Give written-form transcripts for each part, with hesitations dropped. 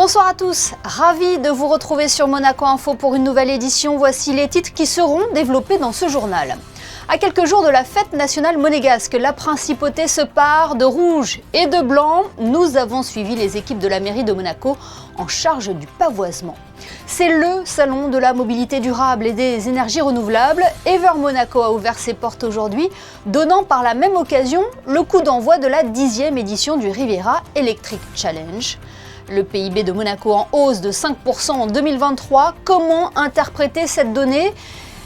Bonsoir à tous, ravi de vous retrouver sur Monaco Info pour une nouvelle édition. Voici les titres qui seront développés dans ce journal. À quelques jours de la fête nationale monégasque, la principauté se pare de rouge et de blanc. Nous avons suivi les équipes de la mairie de Monaco en charge du pavoisement. C'est le salon de la mobilité durable et des énergies renouvelables. Ever Monaco a ouvert ses portes aujourd'hui, donnant par la même occasion le coup d'envoi de la 10e édition du Riviera Electric Challenge. Le PIB de Monaco en hausse de 5% en 2023. Comment interpréter cette donnée ?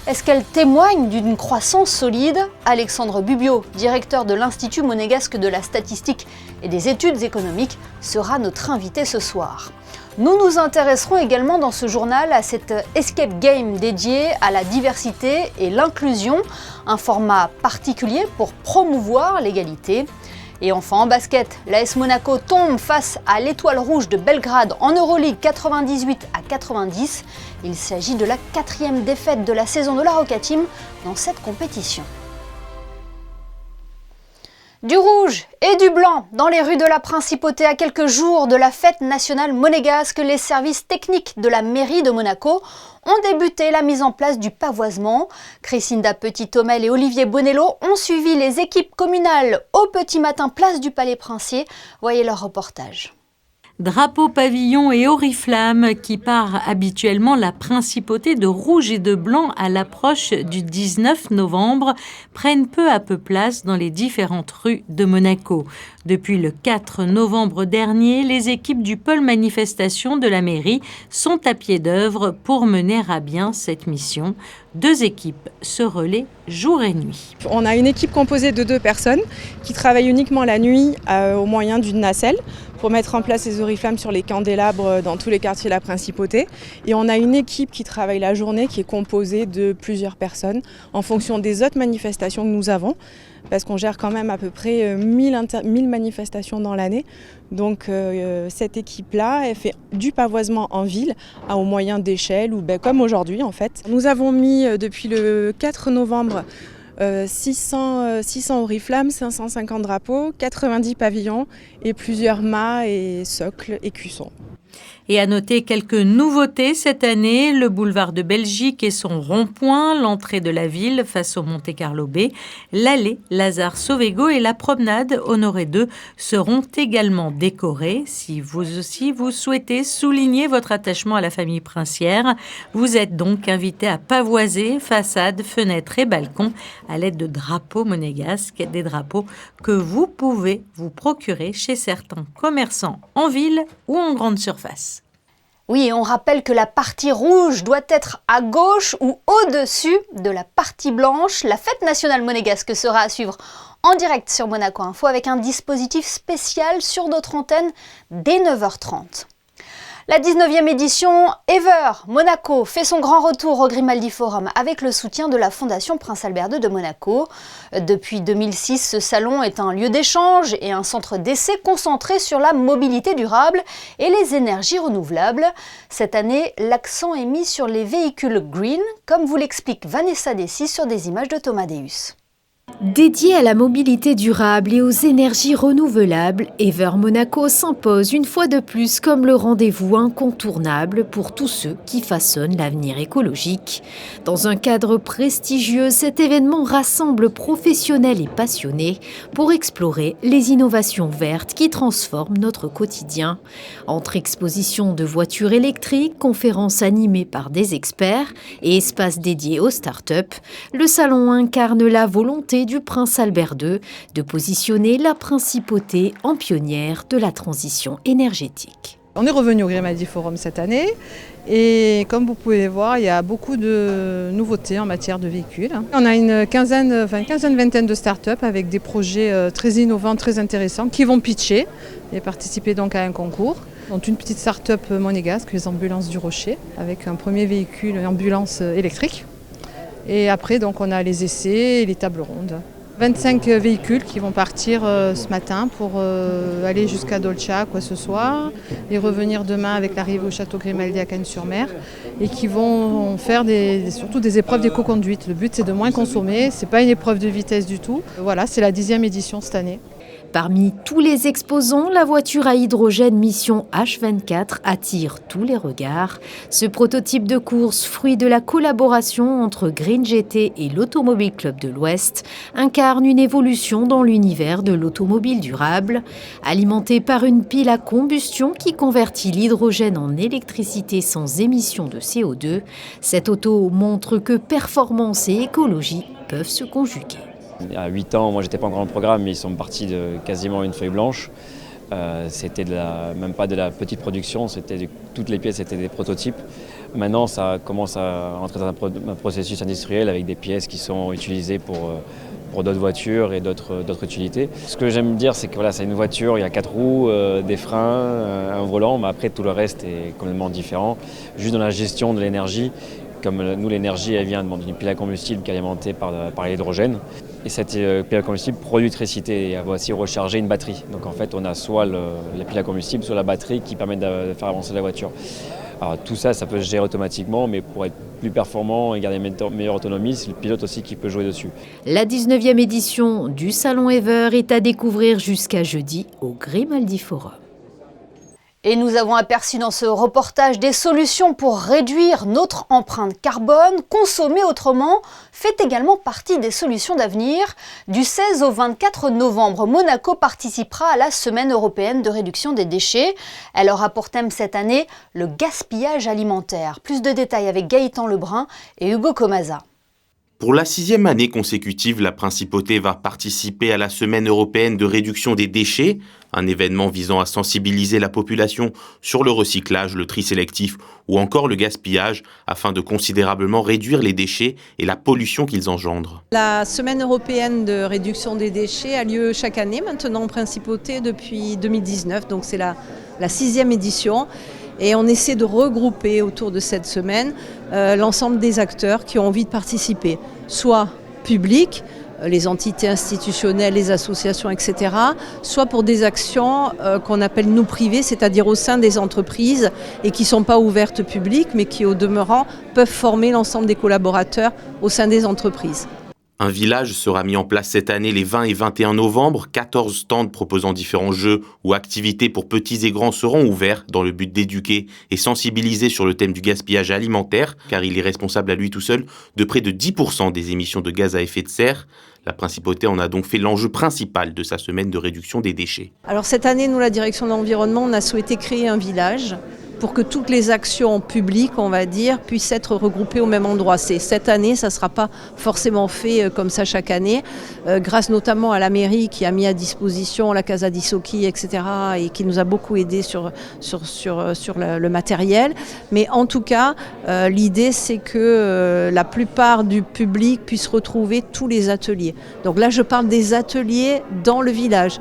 Est-ce qu'elle témoigne d'une croissance solide ? Alexandre Bubiot, directeur de l'Institut monégasque de la statistique et des études économiques, sera notre invité ce soir. Nous nous intéresserons également dans ce journal à cette escape game dédiée à la diversité et l'inclusion, un format particulier pour promouvoir l'égalité. Et enfin en basket, l'AS Monaco tombe face à l'Étoile Rouge de Belgrade en Euroleague 98-90. Il s'agit de la 4e défaite de la saison de la Roca Team dans cette compétition. Du rouge et du blanc dans les rues de la Principauté à quelques jours de la fête nationale monégasque, les services techniques de la mairie de Monaco ont débuté la mise en place du pavoisement. Christinda Petit-Thomel et Olivier Bonello ont suivi les équipes communales au petit matin place du Palais Princier. Voyez leur reportage. Drapeau, pavillon et oriflamme qui part habituellement la principauté de rouge et de blanc à l'approche du 19 novembre prennent peu à peu place dans les différentes rues de Monaco. Depuis le 4 novembre dernier, les équipes du pôle manifestation de la mairie sont à pied d'œuvre pour mener à bien cette mission. 2 équipes se relaient jour et nuit. On a une équipe composée de 2 personnes qui travaillent uniquement la nuit au moyen d'une nacelle pour mettre en place les oriflammes sur les candélabres dans tous les quartiers de la Principauté. Et on a une équipe qui travaille la journée qui est composée de plusieurs personnes en fonction des autres manifestations que nous avons, parce qu'on gère quand même à peu près 1000 manifestations dans l'année. Donc cette équipe-là, elle fait du pavoisement en ville au moyen d'échelles ou comme aujourd'hui en fait. Nous avons mis depuis le 4 novembre 600 oriflammes, 550 drapeaux, 90 pavillons et plusieurs mâts et socles et cuissons. Et à noter quelques nouveautés cette année, le boulevard de Belgique et son rond-point, l'entrée de la ville face au Monte-Carlo Bay, l'allée Lazare Sauvego et la promenade Honoré II seront également décorés. Si vous aussi vous souhaitez souligner votre attachement à la famille princière, vous êtes donc invité à pavoiser façades, fenêtres et balcons à l'aide de drapeaux monégasques, des drapeaux que vous pouvez vous procurer chez certains commerçants en ville ou en grande surface. Oui, on rappelle que la partie rouge doit être à gauche ou au-dessus de la partie blanche. La fête nationale monégasque sera à suivre en direct sur Monaco Info avec un dispositif spécial sur notre antenne dès 9h30. La 19e édition Ever Monaco fait son grand retour au Grimaldi Forum avec le soutien de la Fondation Prince Albert II de Monaco. Depuis 2006, ce salon est un lieu d'échange et un centre d'essai concentré sur la mobilité durable et les énergies renouvelables. Cette année, l'accent est mis sur les véhicules green, comme vous l'explique Vanessa Dessy sur des images de Thomas Deus. Dédié à la mobilité durable et aux énergies renouvelables, Ever Monaco s'impose une fois de plus comme le rendez-vous incontournable pour tous ceux qui façonnent l'avenir écologique. Dans un cadre prestigieux, cet événement rassemble professionnels et passionnés pour explorer les innovations vertes qui transforment notre quotidien. Entre expositions de voitures électriques, conférences animées par des experts et espaces dédiés aux start-up, le salon incarne la volonté du Prince Albert II de positionner la principauté en pionnière de la transition énergétique. On est revenu au Grimaldi Forum cette année et comme vous pouvez voir, il y a beaucoup de nouveautés en matière de véhicules. On a une vingtaine de start-up avec des projets très innovants, très intéressants qui vont pitcher et participer donc à un concours. Donc une petite start-up monégasque, les ambulances du Rocher, avec un premier véhicule, une ambulance électrique. Et après, donc, on a les essais et les tables rondes. 25 véhicules qui vont partir ce matin pour aller jusqu'à Dolcia ce soir et revenir demain avec l'arrivée au château Grimaldi à Cannes-sur-Mer et qui vont faire surtout des épreuves d'éco-conduite. Le but c'est de moins consommer, c'est pas une épreuve de vitesse du tout. Voilà, c'est la 10e édition cette année. Parmi tous les exposants, la voiture à hydrogène mission H24 attire tous les regards. Ce prototype de course, fruit de la collaboration entre Green GT et l'Automobile Club de l'Ouest, incarne une évolution dans l'univers de l'automobile durable. Alimenté par une pile à combustion qui convertit l'hydrogène en électricité sans émission de CO2, cette auto montre que performance et écologie peuvent se conjuguer. Il y a 8 ans, moi j'étais pas encore dans le programme, mais ils sont partis de quasiment une feuille blanche. C'était même pas de la petite production, toutes les pièces étaient des prototypes. Maintenant ça commence à entrer dans un processus industriel avec des pièces qui sont utilisées pour d'autres voitures et d'autres utilités. Ce que j'aime dire, c'est que voilà, c'est une voiture, il y a 4 roues, des freins, un volant, mais après tout le reste est complètement différent. Juste dans la gestion de l'énergie, comme nous l'énergie elle vient d'une pile à combustible qui est alimentée par l'hydrogène. Et cette pile à combustible produit l'électricité et elle va aussi recharger une batterie. Donc en fait on a soit la pile à combustible, soit la batterie qui permet de faire avancer la voiture. Alors tout ça, ça peut se gérer automatiquement, mais pour être plus performant et garder une meilleure autonomie, c'est le pilote aussi qui peut jouer dessus. La 19e édition du Salon Ever est à découvrir jusqu'à jeudi au Grimaldi Forum. Et nous avons aperçu dans ce reportage des solutions pour réduire notre empreinte carbone. Consommer autrement fait également partie des solutions d'avenir. Du 16 au 24 novembre, Monaco participera à la Semaine européenne de réduction des déchets. Elle aura pour thème cette année le gaspillage alimentaire. Plus de détails avec Gaëtan Lebrun et Hugo Comaza. Pour la 6e année consécutive, la Principauté va participer à la Semaine européenne de réduction des déchets, un événement visant à sensibiliser la population sur le recyclage, le tri sélectif ou encore le gaspillage afin de considérablement réduire les déchets et la pollution qu'ils engendrent. La Semaine européenne de réduction des déchets a lieu chaque année maintenant en Principauté depuis 2019, donc c'est la 6e édition. Et on essaie de regrouper autour de cette semaine l'ensemble des acteurs qui ont envie de participer, soit publics, les entités institutionnelles, les associations, etc., soit pour des actions qu'on appelle nous privées, c'est-à-dire au sein des entreprises et qui ne sont pas ouvertes publiques, mais qui au demeurant peuvent former l'ensemble des collaborateurs au sein des entreprises. Un village sera mis en place cette année les 20 et 21 novembre. 14 stands proposant différents jeux ou activités pour petits et grands seront ouverts dans le but d'éduquer et sensibiliser sur le thème du gaspillage alimentaire, car il est responsable à lui tout seul de près de 10% des émissions de gaz à effet de serre. La Principauté en a donc fait l'enjeu principal de sa semaine de réduction des déchets. Alors cette année, nous, la direction de l'environnement, on a souhaité créer un village pour que toutes les actions publiques, on va dire, puissent être regroupées au même endroit. Cette année, ça ne sera pas forcément fait comme ça chaque année, grâce notamment à la mairie qui a mis à disposition la Casa di Socchi, etc., et qui nous a beaucoup aidé sur le matériel. Mais en tout cas, l'idée, c'est que la plupart du public puisse retrouver tous les ateliers. Donc là, je parle des ateliers dans le village.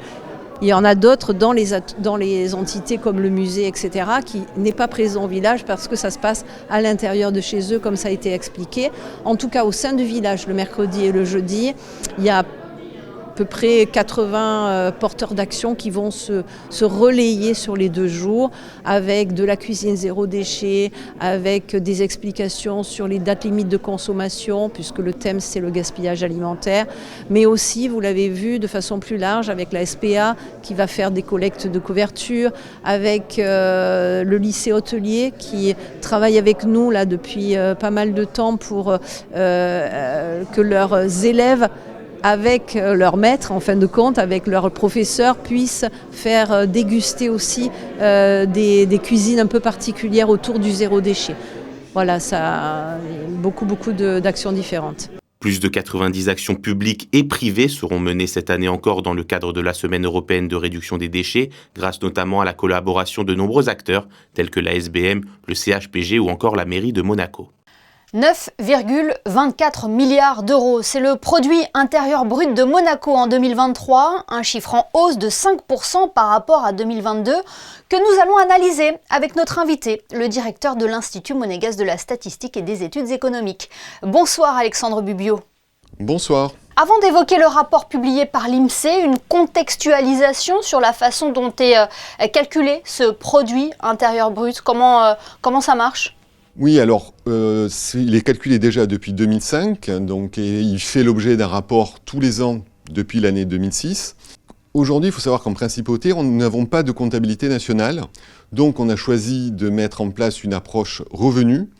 Il y en a d'autres dans les entités comme le musée, etc., qui n'est pas présent au village parce que ça se passe à l'intérieur de chez eux, comme ça a été expliqué. En tout cas, au sein du village, le mercredi et le jeudi, il y a à peu près 80 porteurs d'action qui vont se relayer sur les 2 jours avec de la cuisine zéro déchet, avec des explications sur les dates limites de consommation, puisque le thème c'est le gaspillage alimentaire, mais aussi, vous l'avez vu, de façon plus large avec la SPA qui va faire des collectes de couverture, avec le lycée hôtelier qui travaille avec nous là depuis pas mal de temps pour que leurs élèves avec leur maître, en fin de compte, avec leurs professeurs, puissent faire déguster aussi des cuisines un peu particulières autour du zéro déchet. Voilà, ça a beaucoup d'actions différentes. Plus de 90 actions publiques et privées seront menées cette année encore dans le cadre de la Semaine européenne de réduction des déchets, grâce notamment à la collaboration de nombreux acteurs, tels que la SBM, le CHPG ou encore la mairie de Monaco. 9,24 milliards d'euros, c'est le produit intérieur brut de Monaco en 2023, un chiffre en hausse de 5% par rapport à 2022 que nous allons analyser avec notre invité, le directeur de l'Institut monégasque de la statistique et des études économiques. Bonsoir Alexandre Bubiot. Bonsoir. Avant d'évoquer le rapport publié par l'INSEE, une contextualisation sur la façon dont est calculé ce produit intérieur brut, comment ça marche ? Oui, alors il est calculé déjà depuis 2005, donc, et il fait l'objet d'un rapport tous les ans depuis l'année 2006. Aujourd'hui, il faut savoir qu'en principauté, nous n'avons pas de comptabilité nationale. Donc, on a choisi de mettre en place une approche revenu.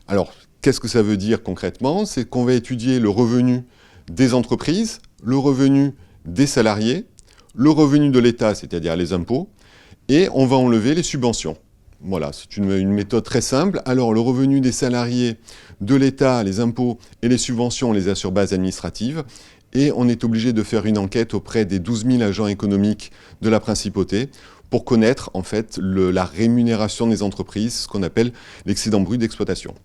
Alors, qu'est-ce que ça veut dire concrètement? C'est qu'on va étudier le revenu des entreprises, le revenu des salariés, le revenu de l'État, c'est-à-dire les impôts, et on va enlever les subventions. Voilà, c'est une méthode très simple. Alors, le revenu des salariés, de l'État, les impôts et les subventions, on les a sur base administrative. Et on est obligé de faire une enquête auprès des 12 000 agents économiques de la principauté pour connaître en fait la rémunération des entreprises, ce qu'on appelle l'excédent brut d'exploitation.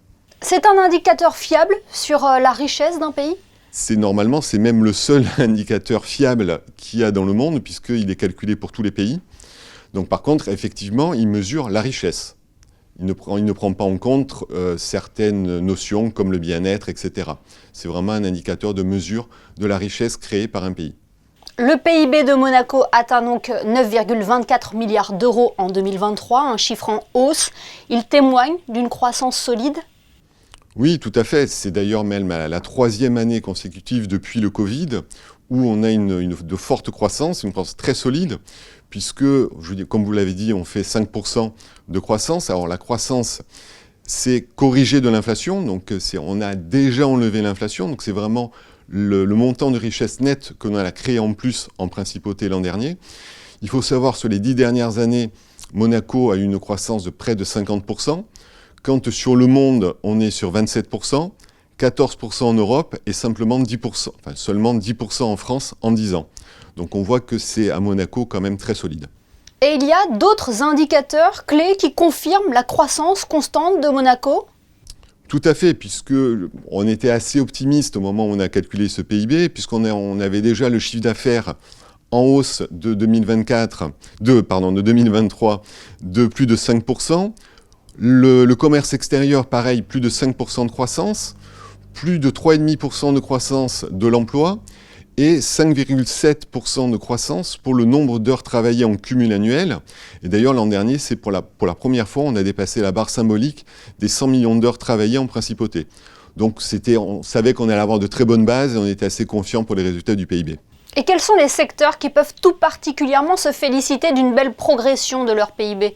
C'est un indicateur fiable sur la richesse d'un pays ? C'est même le seul indicateur fiable qu'il y a dans le monde, puisqu'il est calculé pour tous les pays. Donc par contre, effectivement, il mesure la richesse. Il ne prend pas en compte certaines notions comme le bien-être, etc. C'est vraiment un indicateur de mesure de la richesse créée par un pays. Le PIB de Monaco atteint donc 9,24 milliards d'euros en 2023, un chiffre en hausse. Il témoigne d'une croissance solide ? Oui, tout à fait. C'est d'ailleurs même la troisième année consécutive depuis le Covid où on a de forte croissance, une croissance très solide, puisque, comme vous l'avez dit, on fait 5% de croissance. Alors la croissance, c'est corriger de l'inflation, donc on a déjà enlevé l'inflation, donc c'est vraiment le montant de richesse nette que l'on a créé en plus en principauté l'an dernier. Il faut savoir, sur les 10 dernières années, Monaco a eu une croissance de près de 50%, quand sur le monde, on est sur 27%, 14% en Europe et seulement 10% en France en 10 ans. Donc on voit que c'est à Monaco quand même très solide. Et il y a d'autres indicateurs clés qui confirment la croissance constante de Monaco ? Tout à fait, puisqu'on était assez optimiste au moment où on a calculé ce PIB, puisqu'on avait déjà le chiffre d'affaires en hausse de 2023 de plus de 5%. Le commerce extérieur, pareil, plus de 5% de croissance, plus de 3,5% de croissance de l'emploi et 5,7% de croissance pour le nombre d'heures travaillées en cumul annuel. Et d'ailleurs, l'an dernier, c'est pour la première fois, on a dépassé la barre symbolique des 100 millions d'heures travaillées en principauté. Donc on savait qu'on allait avoir de très bonnes bases et on était assez confiant pour les résultats du PIB. Et quels sont les secteurs qui peuvent tout particulièrement se féliciter d'une belle progression de leur PIB ?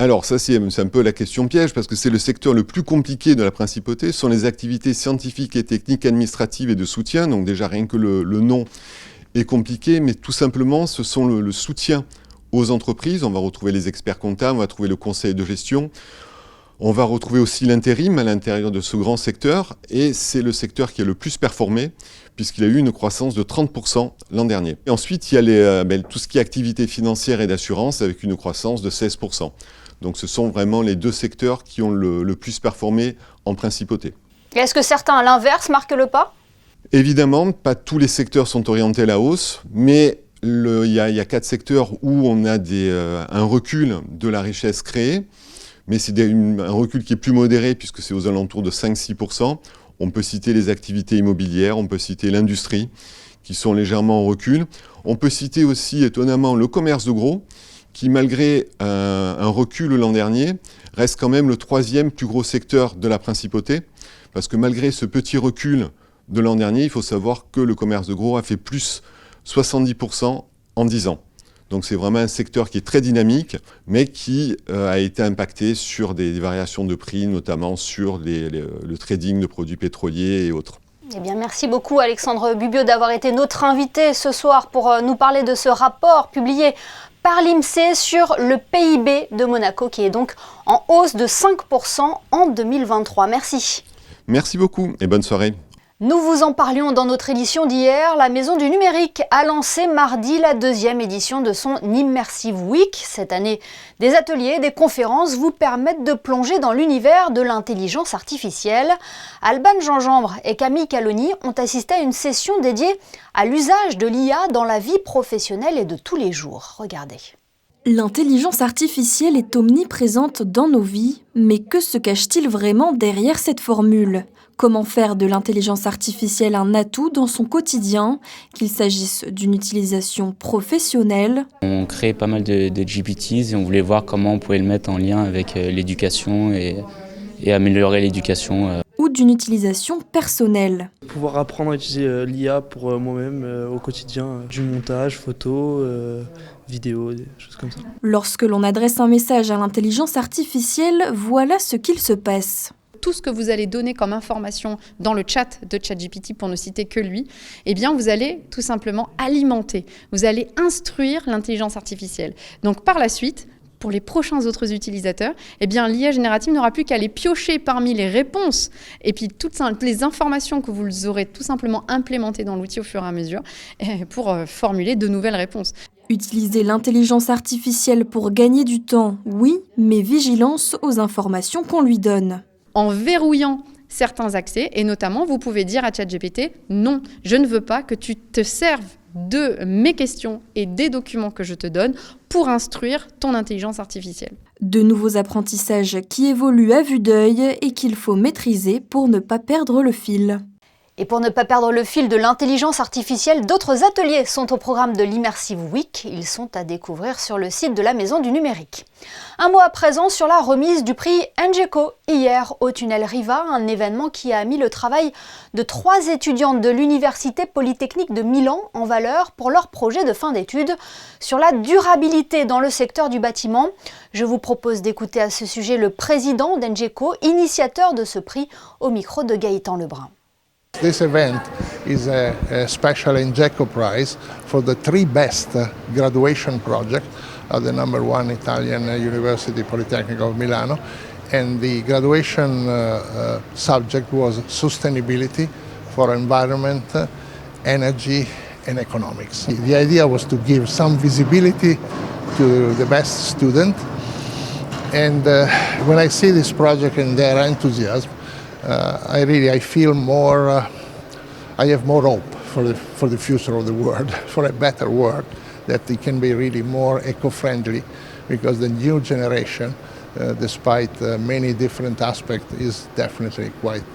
Alors ça c'est un peu la question piège, parce que c'est le secteur le plus compliqué de la principauté, ce sont les activités scientifiques et techniques administratives et de soutien, donc déjà rien que le nom est compliqué, mais tout simplement ce sont le soutien aux entreprises. On va retrouver les experts comptables, on va trouver le conseil de gestion, on va retrouver aussi l'intérim à l'intérieur de ce grand secteur, et c'est le secteur qui a le plus performé, puisqu'il a eu une croissance de 30% l'an dernier. Et ensuite, il y a tout ce qui est activité financière et d'assurance, avec une croissance de 16%. Donc ce sont vraiment les deux secteurs qui ont le plus performé en principauté. Et est-ce que certains, à l'inverse, marquent le pas ? Évidemment, pas tous les secteurs sont orientés à la hausse, mais il y a 4 secteurs où on a un recul de la richesse créée, mais c'est un recul qui est plus modéré puisque c'est aux alentours de 5-6%. On peut citer les activités immobilières, on peut citer l'industrie qui sont légèrement en recul. On peut citer aussi étonnamment le commerce de gros qui, malgré un recul l'an dernier, reste quand même le 3e plus gros secteur de la principauté, parce que malgré ce petit recul de l'an dernier, il faut savoir que le commerce de gros a fait plus 70% en 10 ans. Donc c'est vraiment un secteur qui est très dynamique, mais qui a été impacté sur des variations de prix, notamment sur le trading de produits pétroliers et autres. Eh bien, merci beaucoup Alexandre Bubiot d'avoir été notre invité ce soir pour nous parler de ce rapport publié par l'INSEE sur le PIB de Monaco, qui est donc en hausse de 5% en 2023. Merci. Merci beaucoup et bonne soirée. Nous vous en parlions dans notre édition d'hier. La Maison du Numérique a lancé mardi la 2e édition de son Immersive Week. Cette année, des ateliers, des conférences vous permettent de plonger dans l'univers de l'intelligence artificielle. Alban Gingembre et Camille Caloni ont assisté à une session dédiée à l'usage de l'IA dans la vie professionnelle et de tous les jours. Regardez. L'intelligence artificielle est omniprésente dans nos vies, mais que se cache-t-il vraiment derrière cette formule ? Comment faire de l'intelligence artificielle un atout dans son quotidien, qu'il s'agisse d'une utilisation professionnelle ? On crée pas mal de GPTs et on voulait voir comment on pouvait le mettre en lien avec l'éducation et améliorer l'éducation. Ou ou d'une utilisation personnelle. Pouvoir apprendre à utiliser l'IA pour moi-même au quotidien, du montage, photos, vidéos, des choses comme ça. Lorsque l'on adresse un message à l'intelligence artificielle, voilà ce qu'il se passe. Tout ce que vous allez donner comme information dans le chat de ChatGPT, pour ne citer que lui, eh bien vous allez tout simplement alimenter, vous allez instruire l'intelligence artificielle. Donc par la suite, pour les prochains autres utilisateurs, eh bien l'IA générative n'aura plus qu'à les piocher parmi les réponses et puis toutes les informations que vous aurez tout simplement implémentées dans l'outil au fur et à mesure pour formuler de nouvelles réponses. Utiliser l'intelligence artificielle pour gagner du temps, oui, mais vigilance aux informations qu'on lui donne. En verrouillant certains accès, et notamment, vous pouvez dire à ChatGPT « Non, je ne veux pas que tu te serves de mes questions et des documents que je te donne pour instruire ton intelligence artificielle. » De nouveaux apprentissages qui évoluent à vue d'œil et qu'il faut maîtriser pour ne pas perdre le fil. Et pour ne pas perdre le fil de l'intelligence artificielle, d'autres ateliers sont au programme de l'Immersive Week. Ils sont à découvrir sur le site de la Maison du Numérique. Un mot à présent sur la remise du prix NGECO hier au Tunnel Riva, un événement qui a mis le travail de 3 étudiantes de l'Université Polytechnique de Milan en valeur pour leur projet de fin d'études sur la durabilité dans le secteur du bâtiment. Je vous propose d'écouter à ce sujet le président d'NGECO, initiateur de ce prix, au micro de Gaëtan Lebrun. This event is a special NGECO prize for the 3 best graduation projects of the #1 Italian University Polytechnic of Milano, and the graduation subject was sustainability for environment, energy and economics. The idea was to give some visibility to the best student, and when I see this project and their enthusiasm, I feel more, I have more hope for the future of the world, for a better world, that it can be really more eco-friendly, because the new generation, despite many different aspects, is definitely quite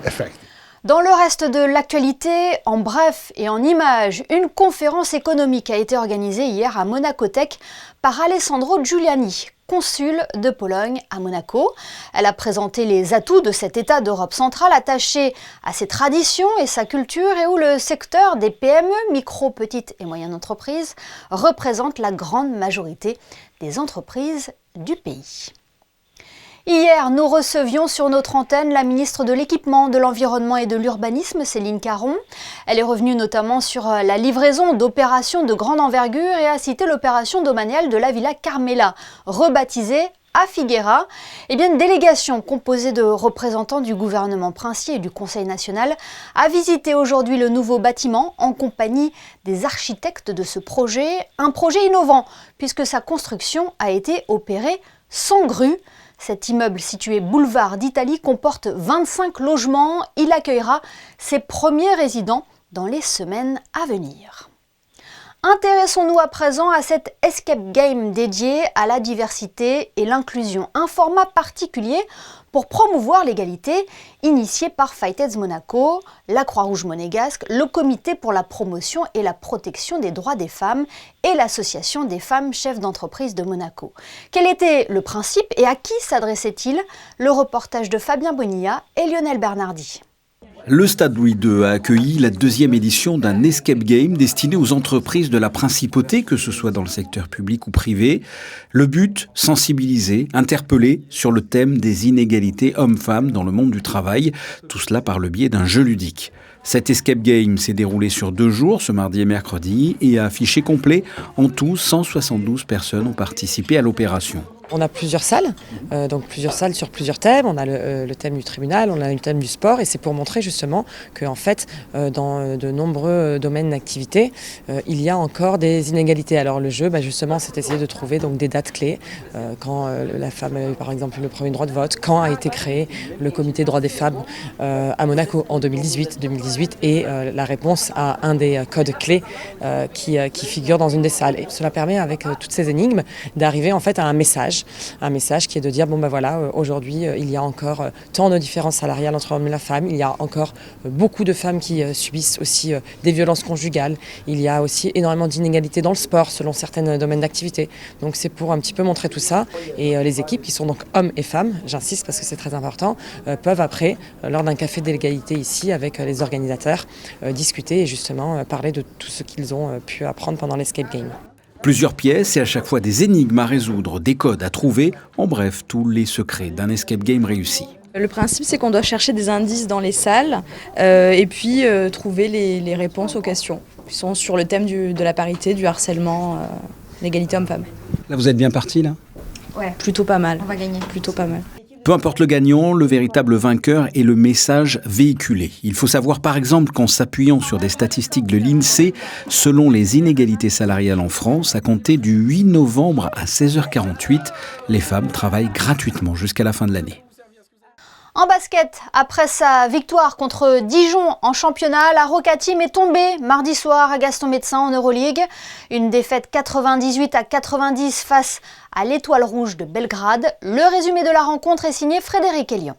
effective. Dans le reste de l'actualité, en bref et en images, une conférence économique a été organisée hier à Monaco Tech par Alessandro Giuliani, consul de Pologne à Monaco. Elle a présenté les atouts de cet État d'Europe centrale attaché à ses traditions et sa culture et où le secteur des PME, micro, petites et moyennes entreprises, représente la grande majorité des entreprises du pays. Hier, nous recevions sur notre antenne la ministre de l'Équipement, de l'Environnement et de l'Urbanisme, Céline Caron. Elle est revenue notamment sur la livraison d'opérations de grande envergure et a cité l'opération domaniale de la Villa Carmela, rebaptisée à Figueira. Eh bien, une délégation composée de représentants du gouvernement princier et du Conseil national a visité aujourd'hui le nouveau bâtiment en compagnie des architectes de ce projet. Un projet innovant puisque sa construction a été opérée sans grue. Cet immeuble situé boulevard d'Italie comporte 25 logements. Il accueillera ses premiers résidents dans les semaines à venir. Intéressons-nous à présent à cet escape game dédié à la diversité et l'inclusion, un format particulier pour promouvoir l'égalité, initié par Fight-Aids Monaco, la Croix-Rouge monégasque, le Comité pour la promotion et la protection des droits des femmes et l'Association des femmes chefs d'entreprise de Monaco. Quel était le principe et à qui s'adressait-il? Le reportage de Fabien Bonilla et Lionel Bernardi. Le Stade Louis II a accueilli la 2e édition d'un escape game destiné aux entreprises de la principauté, que ce soit dans le secteur public ou privé. Le but, sensibiliser, interpeller sur le thème des inégalités hommes-femmes dans le monde du travail, tout cela par le biais d'un jeu ludique. Cet escape game s'est déroulé sur 2 jours, ce mardi et mercredi, et a affiché complet. En tout, 172 personnes ont participé à l'opération. On a plusieurs salles, donc plusieurs salles sur plusieurs thèmes. On a le thème du tribunal, on a le thème du sport, et c'est pour montrer justement que en fait, dans de nombreux domaines d'activité, il y a encore des inégalités. Alors le jeu, justement, c'est essayer de trouver donc des dates clés. Quand la femme a eu par exemple le premier droit de vote, quand a été créé le comité droits des femmes à Monaco en 2018, et la réponse à un des codes clés qui figure dans une des salles. Et cela permet, avec toutes ces énigmes, d'arriver en fait à un message un message qui est de dire aujourd'hui il y a encore tant de différences salariales entre hommes et la femme, il y a encore beaucoup de femmes qui subissent aussi des violences conjugales, il y a aussi énormément d'inégalités dans le sport selon certains domaines d'activité. Donc c'est pour un petit peu montrer tout ça, et les équipes qui sont donc hommes et femmes, j'insiste parce que c'est très important, peuvent après, lors d'un café de l'égalité ici avec les organisateurs, discuter et justement parler de tout ce qu'ils ont pu apprendre pendant l'escape game. Plusieurs pièces et à chaque fois des énigmes à résoudre, des codes à trouver, en bref, tous les secrets d'un escape game réussi. Le principe, c'est qu'on doit chercher des indices dans les salles et puis trouver les réponses aux questions qui sont sur le thème de la parité, du harcèlement, l'égalité homme-femme. Là, vous êtes bien parti, là ? Ouais, plutôt pas mal. On va gagner. Plutôt pas mal. Peu importe le gagnant, le véritable vainqueur est le message véhiculé. Il faut savoir par exemple qu'en s'appuyant sur des statistiques de l'INSEE, selon les inégalités salariales en France, à compter du 8 novembre à 16h48, les femmes travaillent gratuitement jusqu'à la fin de l'année. En basket, après sa victoire contre Dijon en championnat, la Roca Team est tombée mardi soir à Gaston-Médecin en Euroleague. Une défaite 98-90 face à l'Étoile Rouge de Belgrade. Le résumé de la rencontre est signé Frédéric Elian.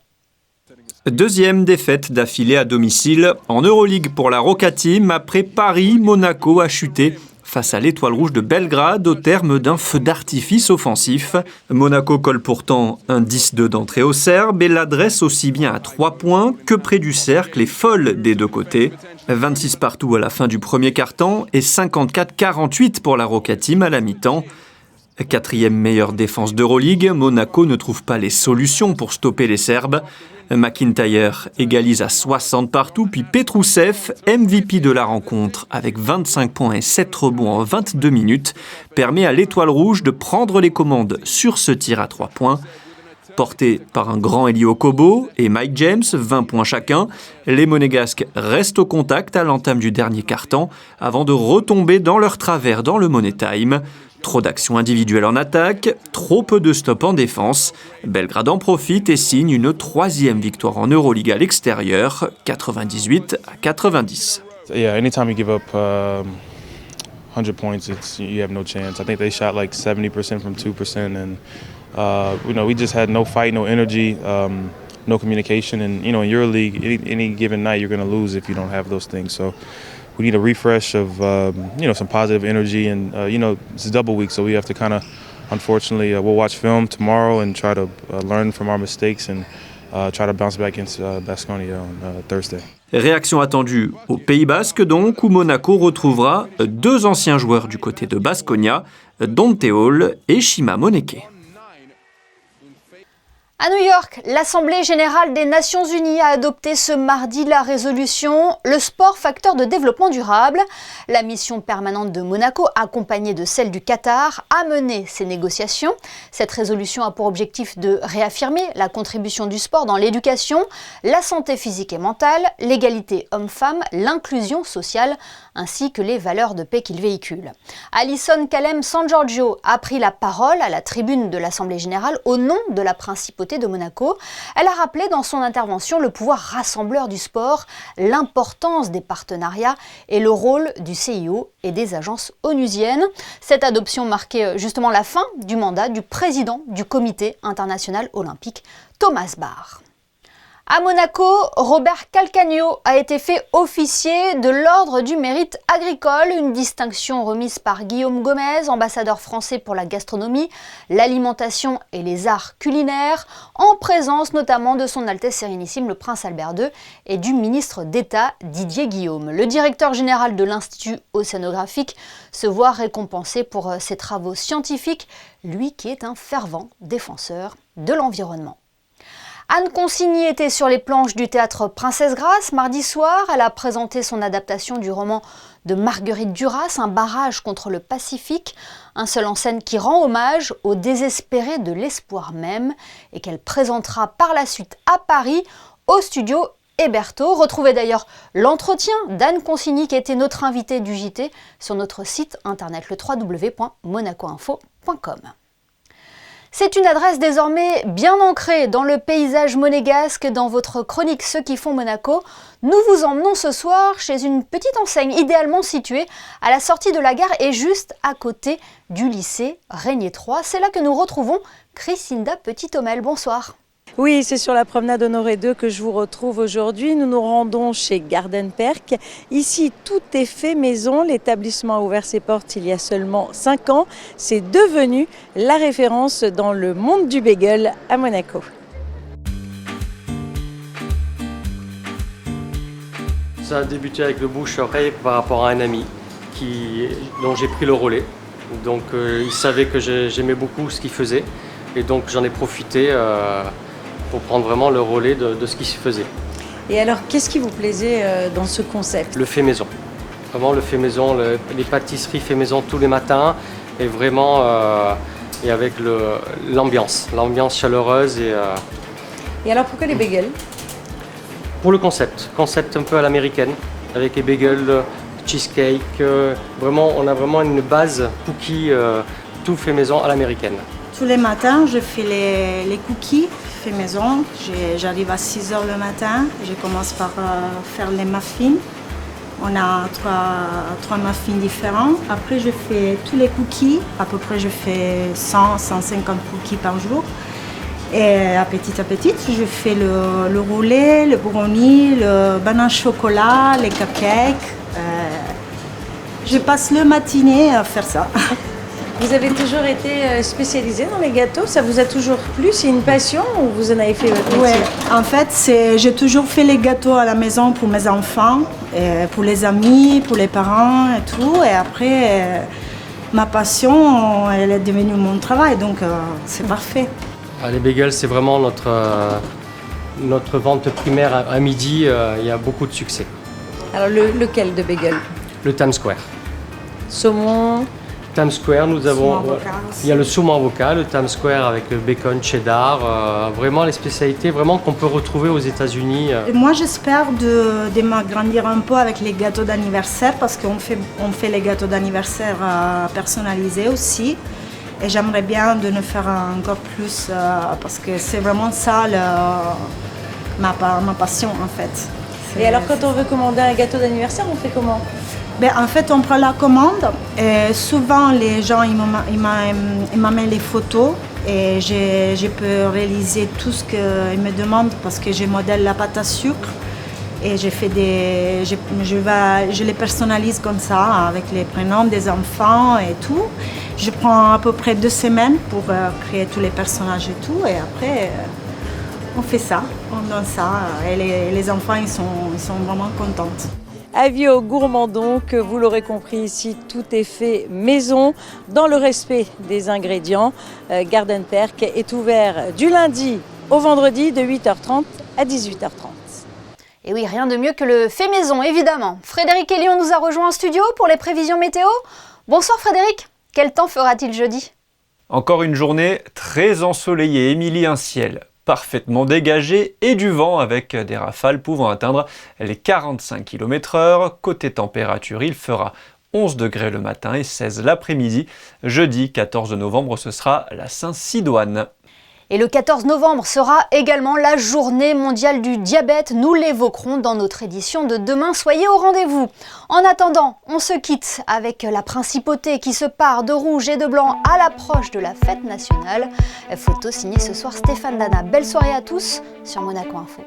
Deuxième défaite d'affilée à domicile en Euroleague pour la Roca Team après Paris. Monaco a chuté face à l'Étoile Rouge de Belgrade au terme d'un feu d'artifice offensif. Monaco colle pourtant un 10-2 d'entrée aux Serbes et l'adresse aussi bien à 3 points que près du cercle et folle des deux côtés. 26 partout à la fin du premier quart-temps et 54-48 pour la Roca Team à la mi-temps. Quatrième meilleure défense d'Euroleague, Monaco ne trouve pas les solutions pour stopper les Serbes. McIntyre égalise à 60 partout, puis Petrousev, MVP de la rencontre, avec 25 points et 7 rebonds en 22 minutes, permet à l'Étoile Rouge de prendre les commandes sur ce tir à 3 points. Portés par un grand Eli Okobo et Mike James, 20 points chacun, les Monégasques restent au contact à l'entame du dernier quart-temps avant de retomber dans leur travers dans le Money Time. Trop d'actions individuelles en attaque, trop peu de stops en défense. Belgrade en profite et signe une troisième victoire en Euroleague à l'extérieur, 98-90. Yeah, anytime you give up 100 points, you have no chance. I think they shot like 70% from 2%, and we just had no fight, no energy, no communication. And in Euroleague, any given night, you're going to lose if you don't have those things. So we need a refresh of some positive energy, and it's a double week, so we have to kind of, unfortunately, we'll watch film tomorrow and try to learn from our mistakes and try to bounce back against Baskonia on Thursday. Réaction attendue au Pays Basque donc, où Monaco retrouvera deux anciens joueurs du côté de Baskonia, Dante Hall et Shima Moneke. À New York, l'Assemblée générale des Nations unies a adopté ce mardi la résolution « Le sport facteur de développement durable ». La mission permanente de Monaco, accompagnée de celle du Qatar, a mené ces négociations. Cette résolution a pour objectif de réaffirmer la contribution du sport dans l'éducation, la santé physique et mentale, l'égalité homme-femme, l'inclusion sociale, ainsi que les valeurs de paix qu'il véhicule. Alison Kalem-San Giorgio a pris la parole à la tribune de l'Assemblée générale au nom de la principauté de Monaco. Elle a rappelé dans son intervention le pouvoir rassembleur du sport, l'importance des partenariats et le rôle du CIO et des agences onusiennes. Cette adoption marquait justement la fin du mandat du président du Comité international olympique, Thomas Bach. À Monaco, Robert Calcagno a été fait officier de l'Ordre du mérite agricole, une distinction remise par Guillaume Gomez, ambassadeur français pour la gastronomie, l'alimentation et les arts culinaires, en présence notamment de son Altesse Sérénissime le Prince Albert II et du ministre d'État Didier Guillaume. Le directeur général de l'Institut océanographique se voit récompensé pour ses travaux scientifiques, lui qui est un fervent défenseur de l'environnement. Anne Consigny était sur les planches du théâtre Princesse Grace mardi soir. Elle a présenté son adaptation du roman de Marguerite Duras, Un barrage contre le Pacifique, un seul en scène qui rend hommage aux désespérés de l'espoir même et qu'elle présentera par la suite à Paris au studio Héberto. Retrouvez d'ailleurs l'entretien d'Anne Consigny qui était notre invitée du JT sur notre site internet le www.monacoinfo.com. C'est une adresse désormais bien ancrée dans le paysage monégasque. Dans votre chronique Ceux qui font Monaco, nous vous emmenons ce soir chez une petite enseigne idéalement située à la sortie de la gare et juste à côté du lycée Régnier 3. C'est là que nous retrouvons Chrisinda Petit-Homel. Bonsoir. Oui, c'est sur la promenade Honoré 2 que je vous retrouve aujourd'hui. Nous nous rendons chez Gardenperk. Ici, tout est fait maison. L'établissement a ouvert ses portes il y a seulement 5 ans. C'est devenu la référence dans le monde du bagel à Monaco. Ça a débuté avec le bouche-oreille par rapport à un ami dont j'ai pris le relais. Donc il savait que j'aimais beaucoup ce qu'il faisait et donc j'en ai profité pour prendre vraiment le relais de ce qui se faisait. Et alors, qu'est-ce qui vous plaisait dans ce concept? Le fait maison. Vraiment le fait maison, les pâtisseries fait maison tous les matins et vraiment et avec l'ambiance chaleureuse. Et alors, pourquoi les bagels? Pour le concept un peu à l'américaine, avec les bagels, cheesecake. Vraiment, on a vraiment une base cookie, tout fait maison à l'américaine. Tous les matins, je fais les cookies fait maison. J'arrive à 6 h le matin. Je commence par faire les muffins. On a trois muffins différents. Après, je fais tous les cookies. À peu près, je fais 100-150 cookies par jour. Et à petit, je fais le roulé, le brownie, le banane chocolat, les cupcakes. Je passe le matinée à faire ça. Vous avez toujours été spécialisée dans les gâteaux? Ça vous a toujours plu? C'est une passion ou vous en avez fait votre métier? Oui, en fait, j'ai toujours fait les gâteaux à la maison pour mes enfants, et pour les amis, pour les parents et tout. Et après, ma passion, elle est devenue mon travail, donc c'est parfait. Les bagels, c'est vraiment notre vente primaire à midi. Il y a beaucoup de succès. Alors, lequel de bagel? Le Times Square. Saumon? Times Square, il y a le saumon avocat, le Times Square avec le bacon cheddar, vraiment les spécialités vraiment qu'on peut retrouver aux États-Unis. Moi, j'espère de m'agrandir un peu avec les gâteaux d'anniversaire parce qu'on fait les gâteaux d'anniversaire personnalisés aussi. Et j'aimerais bien de ne faire encore plus parce que c'est vraiment ça ma passion en fait. Et alors quand on veut commander un gâteau d'anniversaire, on fait comment? En fait, on prend la commande et souvent les gens ils m'amènent les photos et je peux réaliser tout ce qu'ils me demandent parce que je modèle la pâte à sucre et je les personnalise comme ça avec les prénoms des enfants et tout. Je prends à peu près 2 semaines pour créer tous les personnages et tout et après on fait ça, on donne ça et les enfants ils sont vraiment contents. Avis aux gourmands donc, vous l'aurez compris ici, tout est fait maison dans le respect des ingrédients. Gardenperk est ouvert du lundi au vendredi de 8h30 à 18h30. Et oui, rien de mieux que le fait maison, évidemment. Frédéric Elion nous a rejoint en studio pour les prévisions météo. Bonsoir Frédéric, quel temps fera-t-il jeudi? Encore une journée très ensoleillée, Émilie, un ciel parfaitement dégagé et du vent avec des rafales pouvant atteindre les 45 km/h. Côté température, il fera 11 degrés le matin et 16 l'après-midi. Jeudi 14 novembre, ce sera la Saint-Sidoine. Et le 14 novembre sera également la journée mondiale du diabète. Nous l'évoquerons dans notre édition de demain. Soyez au rendez-vous. En attendant, on se quitte avec la principauté qui se pare de rouge et de blanc à l'approche de la fête nationale. Photo signée ce soir Stéphane Dana. Belle soirée à tous sur Monaco Info.